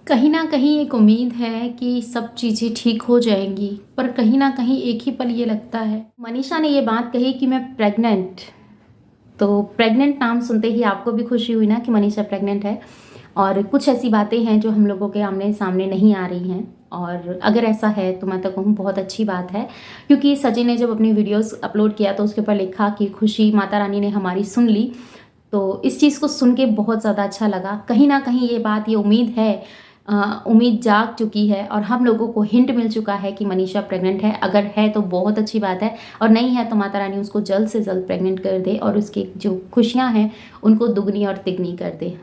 कहीं न कहीं एक उम्मीद है कि सब चीज़ें ठीक हो जाएँगी, पर कहीं न कहीं एक ही पल ये लगता है। मनीषा ने ये बात कही कि मैं प्रेग्नेंट, तो प्रेग्नेंट नाम सुनते ही आपको भी खुशी हुई ना कि मनीषा प्रेग्नेंट है। और कुछ ऐसी बातें हैं जो हम लोगों के आमने-सामने नहीं आ रही हैं, और अगर ऐसा है तो मैं तो कहूँ बहुत अच्छी बात है। क्योंकि सचिन ने जब अपनी वीडियोज़ अपलोड किया तो उसके ऊपर लिखा कि खुशी माता रानी ने हमारी सुन ली। तो इस चीज़ को सुन के बहुत ज़्यादा अच्छा लगा। कहीं न कहीं ये बात, ये उम्मीद है, उम्मीद जाग चुकी है और हम लोगों को हिंट मिल चुका है कि मनीषा प्रेग्नेंट है। अगर है तो बहुत अच्छी बात है, और नहीं है तो माता रानी उसको जल्द से जल्द प्रेग्नेंट कर दे और उसकी जो खुशियाँ हैं उनको दुगनी और तिगनी कर दे।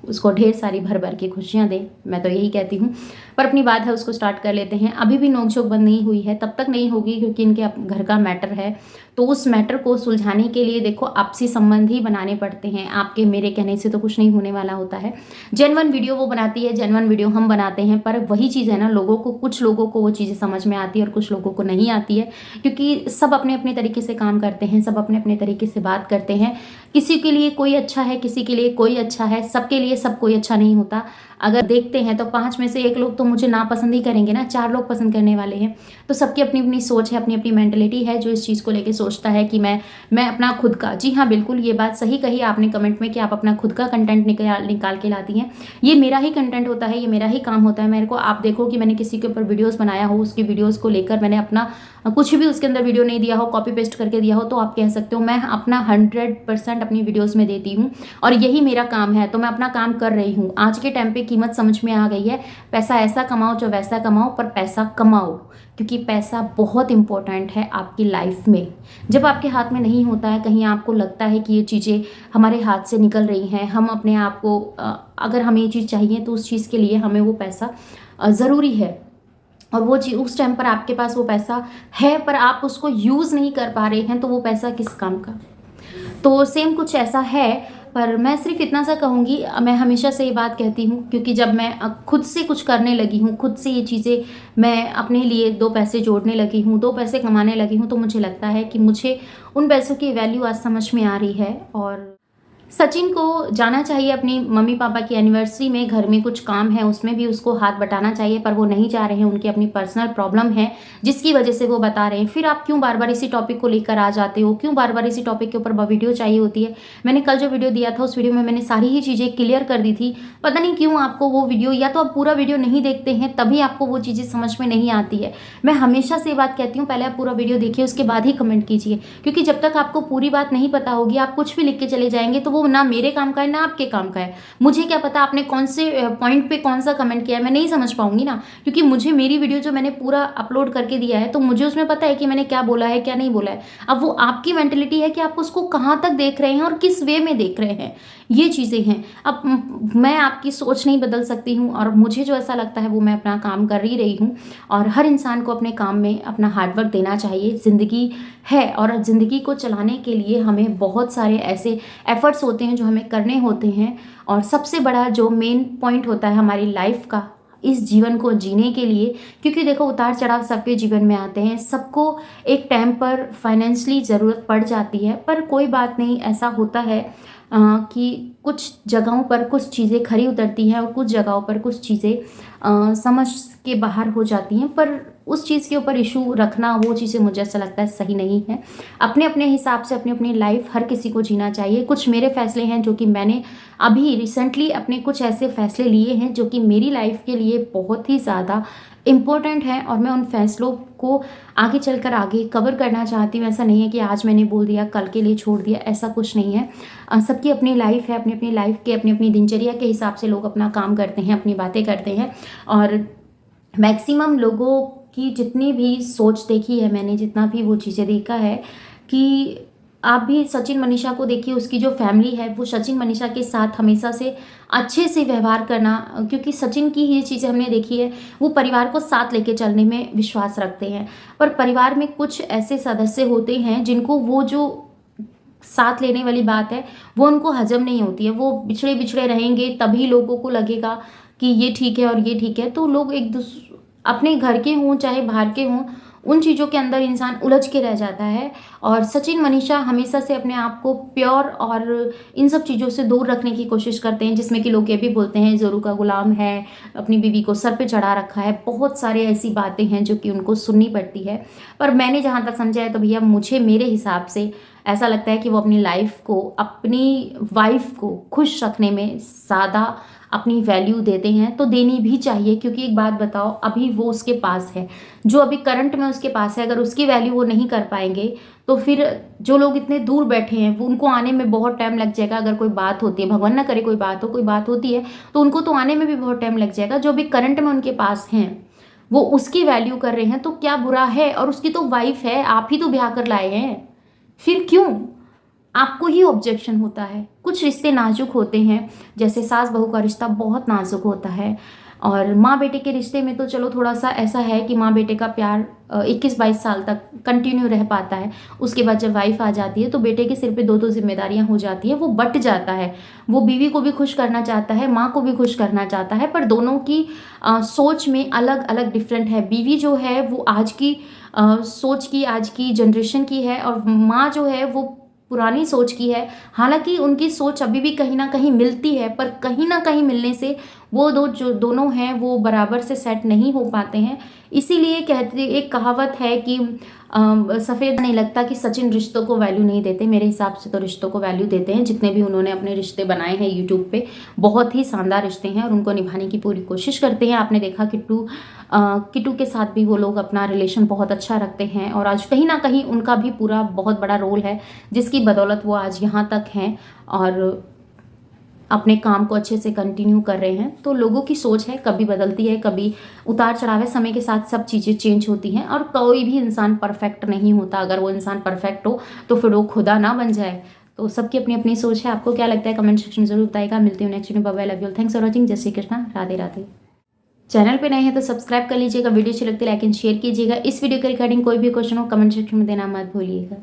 उसको ढेर सारी भर-भर के खुशियाँ दे, मैं तो यही कहती हूँ। पर अपनी बात है उसको स्टार्ट कर लेते हैं। अभी भी नोक-झोंक बंद नहीं हुई है, तब तक नहीं होगी क्योंकि इनके घर का मैटर है। तो उस मैटर को सुलझाने के लिए देखो आपसी संबंध ही बनाने पड़ते हैं। आपके मेरे कहने से तो कुछ नहीं होने वाला होता है। जेन्युइन वीडियो वो बनाती है, जेन्युइन वीडियो हम बनाते हैं, पर वही चीज़ है ना, लोगों को, कुछ लोगों को वो चीज़ें समझ में आती है और कुछ लोगों को नहीं आती है। क्योंकि सब अपने-अपने तरीके से काम करते हैं, सब अपने-अपने तरीके से बात करते हैं। किसी के लिए कोई अच्छा है, किसी के लिए कोई अच्छा है, सबके लिए सब कोई अच्छा नहीं होता। अगर देखते हैं तो 5 में से 1 लोग तो मुझे नापसंद ही करेंगे ना, 4 लोग पसंद करने वाले हैं। तो सबकी अपनी-अपनी सोच है, अपनी-अपनी मेंटालिटी है, जो इस चीज़ को लेके सोचता है कि मैं अपना खुद का, जी हाँ, बिल्कुल ये बात सही कही आपने कमेंट में कि आप अपना खुद का कंटेंट निकाल के लाती हैं। ये मेरा ही कंटेंट होता है, ये मेरा ही काम होता है। मेरे को आप देखो कि मैंने किसी के ऊपर वीडियोज़ बनाया हो, उसकी वीडियोज़ को लेकर मैंने अपना कुछ भी उसके अंदर वीडियो नहीं दिया हो, कॉपी पेस्ट करके दिया हो, तो आप कह सकते हो मैं अपना 100% अपनी वीडियोज़ में देती हूँ और यही मेरा काम है। तो मैं अपना काम कर रही हूँ। आज के टाइम पे कीमत समझ में आ गई है। पैसा ऐसा कमाओ जो वैसा कमाओ, पर पैसा कमाओ, क्योंकि पैसा बहुत इम्पोर्टेंट है आपकी लाइफ में। जब आपके हाथ में नहीं होता है, कहीं आपको लगता है कि ये चीज़ें हमारे हाथ से निकल रही हैं, हम अपने आप को अगर हमें ये चीज़ चाहिए तो उस चीज़ के लिए हमें वो पैसा ज़रूरी है। और वो चीज़ उस टाइम पर आपके पास वो पैसा है, पर आप उसको यूज़ नहीं कर पा रहे हैं, तो वो पैसा किस काम का? तो सेम कुछ ऐसा है। पर मैं सिर्फ़ इतना सा कहूँगी, मैं हमेशा से ये बात कहती हूँ, क्योंकि जब मैं खुद से कुछ करने लगी हूँ, खुद से ये चीज़ें मैं अपने लिए 2 पैसे जोड़ने लगी हूँ, 2 पैसे कमाने लगी हूँ, तो मुझे लगता है कि मुझे उन पैसों की वैल्यू आज समझ में आ रही है। और सचिन को जाना चाहिए अपनी मम्मी-पापा की एनिवर्सरी में, घर में कुछ काम है उसमें भी उसको हाथ बटाना चाहिए, पर वो नहीं जा रहे हैं, उनकी अपनी पर्सनल प्रॉब्लम है, जिसकी वजह से वो बता रहे हैं। फिर आप क्यों बार-बार इसी टॉपिक को लेकर आ जाते हो? क्यों बार-बार इसी टॉपिक के ऊपर वीडियो चाहिए होती है? मैंने कल जो वीडियो दिया था, उस वीडियो में मैंने सारी ही चीज़ें क्लियर कर दी थी। पता नहीं क्यों आपको वो वीडियो, या तो आप पूरा वीडियो नहीं देखते हैं, तभी आपको वो चीज़ें समझ में नहीं आती है। मैं हमेशा से ये बात कहती हूँ, पहले आप पूरा वीडियो देखिए, उसके बाद ही कमेंट कीजिए, क्योंकि जब तक आपको पूरी बात नहीं पता होगी, आप कुछ भी लिख के चले जाएँगे, तो वो ना मेरे काम का है, ना आपके काम का है। मुझे क्या पता आपने कौन से पॉइंट पे कौन-सा कमेंट किया है, मैं नहीं समझ पाऊँगी ना, क्योंकि मुझे मेरी वीडियो जो मैंने पूरा अपलोड करके दिया है, तो मुझे उसमें पता है कि मैंने क्या बोला है, क्या नहीं बोला है। अब वो आपकी मेंटालिटी है कि आप उसको कहाँ तक देख रहे हैं और किस वे में देख रहे हैं, ये चीज़ें हैं। अब मैं आपकी सोच नहीं बदल सकती हूँ, और मुझे जो ऐसा लगता है वो मैं अपना काम कर ही रही हूँ। और हर इंसान को अपने काम में अपना हार्ड वर्क देना चाहिए। ज़िंदगी है, और ज़िंदगी को चलाने के लिए हमें बहुत सारे ऐसे एफ़र्ट्स होते हैं जो हमें करने होते हैं। और सबसे बड़ा जो मेन पॉइंट होता है हमारी लाइफ़ का, इस जीवन को जीने के लिए, क्योंकि देखो उतार-चढ़ाव सबके जीवन में आते हैं। सबको एक टाइम पर फाइनेंशियली ज़रूरत पड़ जाती है, पर कोई बात नहीं, ऐसा होता है कि कुछ जगहों पर कुछ चीज़ें खरी उतरती हैं और कुछ जगहों पर कुछ चीज़ें समझ के बाहर हो जाती हैं। पर उस चीज़ के ऊपर इशू रखना, वो चीज़ें मुझे ऐसा लगता है सही नहीं है। अपने-अपने हिसाब से अपनी-अपनी लाइफ़ हर किसी को जीना चाहिए। कुछ मेरे फ़ैसले हैं जो कि मैंने अभी रिसेंटली अपने कुछ ऐसे फ़ैसले लिए हैं जो कि मेरी लाइफ़ के लिए बहुत ही ज़्यादा इम्पोर्टेंट हैं, और मैं उन फ़ैसलों को आगे चलकर आगे कवर करना चाहती हूँ। ऐसा नहीं है कि आज मैंने बोल दिया, कल के लिए छोड़ दिया, ऐसा कुछ नहीं है। सबकी अपनी लाइफ़ है, अपनी-अपनी लाइफ़ के अपनी-अपनी दिनचर्या के हिसाब से लोग अपना काम करते हैं, अपनी बातें करते हैं। और मैक्सिमम लोगों की जितनी भी सोच देखी है मैंने, जितना भी वो चीज़ें देखा है, कि आप भी सचिन मनीषा को देखिए, उसकी जो फैमिली है वो सचिन मनीषा के साथ हमेशा से अच्छे से व्यवहार करना, क्योंकि सचिन की ये चीज़ें हमने देखी है, वो परिवार को साथ लेके चलने में विश्वास रखते हैं। पर परिवार में कुछ ऐसे सदस्य होते हैं जिनको वो जो साथ लेने वाली बात है, वो उनको हज़म नहीं होती है। वो बिछड़े-बिछड़े रहेंगे, तभी लोगों को लगेगा कि ये ठीक है और ये ठीक है। तो लोग अपने घर के हों चाहे बाहर के हों, उन चीज़ों के अंदर इंसान उलझ के रह जाता है। और सचिन मनीषा हमेशा से अपने आप को प्योर और इन सब चीज़ों से दूर रखने की कोशिश करते हैं, जिसमें कि लोग ये भी बोलते हैं जोरू का गुलाम है, अपनी बीवी को सर पे चढ़ा रखा है। बहुत सारे ऐसी बातें हैं जो कि उनको सुननी पड़ती है। पर मैंने जहाँ तक समझा है तो भैया मुझे मेरे हिसाब से ऐसा लगता है कि वो अपनी लाइफ को, अपनी वाइफ को खुश रखने में ज़्यादा अपनी वैल्यू देते हैं। तो देनी भी चाहिए, क्योंकि एक बात बताओ, अभी वो उसके पास है, जो अभी करंट में उसके पास है, अगर उसकी वैल्यू वो नहीं कर पाएंगे तो फिर जो लोग इतने दूर बैठे हैं वो, उनको आने में बहुत टाइम लग जाएगा। अगर कोई बात होती है, भगवान ना करे कोई बात हो, कोई बात होती है तो उनको तो आने में भी बहुत टाइम लग जाएगा। जो अभी करंट में उनके पास हैं वो उसकी वैल्यू कर रहे हैं तो क्या बुरा है। और उसकी तो वाइफ है, आप ही तो ब्याह कर लाए हैं, फिर क्यों आपको ही ऑब्जेक्शन होता है। कुछ रिश्ते नाजुक होते हैं, जैसे सास बहू का रिश्ता बहुत नाजुक होता है। और माँ बेटे के रिश्ते में तो चलो थोड़ा सा ऐसा है कि माँ बेटे का प्यार 21-22 साल तक कंटिन्यू रह पाता है। उसके बाद जब वाइफ आ जाती है तो बेटे के सिर पे दो दो जिम्मेदारियां हो जाती है, वो बट जाता है। वो बीवी को भी खुश करना चाहता है, माँ को भी खुश करना चाहता है, पर दोनों की सोच में अलग अलग डिफरेंट है। बीवी जो है वो आज की सोच की, आज की जनरेशन की है, और माँ जो है वो पुरानी सोच की है। हालांकि उनकी सोच अभी भी कहीं ना कहीं मिलती है, पर कहीं ना कहीं मिलने से वो जो दोनों हैं वो बराबर से सेट नहीं हो पाते हैं। इसीलिए कहते, एक कहावत है कि सफ़ेद नहीं लगता कि सचिन रिश्तों को वैल्यू नहीं देते। मेरे हिसाब से तो रिश्तों को वैल्यू देते हैं। जितने भी उन्होंने अपने रिश्ते बनाए हैं यूट्यूब पे, बहुत ही शानदार रिश्ते हैं और उनको निभाने की पूरी कोशिश करते हैं। आपने देखा किट्टू के साथ भी वो लोग अपना रिलेशन बहुत अच्छा रखते हैं, और आज कहीं ना कहीं उनका भी पूरा बहुत बड़ा रोल है, जिसकी बदौलत वो आज यहाँ तक हैं और अपने काम को अच्छे से कंटिन्यू कर रहे हैं। तो लोगों की सोच है, कभी बदलती है, कभी उतार चढ़ाव है, समय के साथ सब चीज़ें चेंज होती हैं, और कोई भी इंसान परफेक्ट नहीं होता। अगर वो इंसान परफेक्ट हो तो फिर वो खुदा ना बन जाए। तो सबकी अपनी अपनी सोच है। आपको क्या लगता है कमेंट सेक्शन में जरूर बताइएगा। मिलती हूँ next video. Bye bye, love you, thanks for watching. Jai Shri Krishna, Radhe Radhe. Channel पे नए हैं तो सब्सक्राइब कर लीजिएगा, वीडियो अच्छी लगती है लाइक एंड शेयर कीजिएगा। इस वीडियो के रिगार्डिंग कोई भी क्वेश्चन हो कमेंट सेक्शन में देना मत भूलिएगा।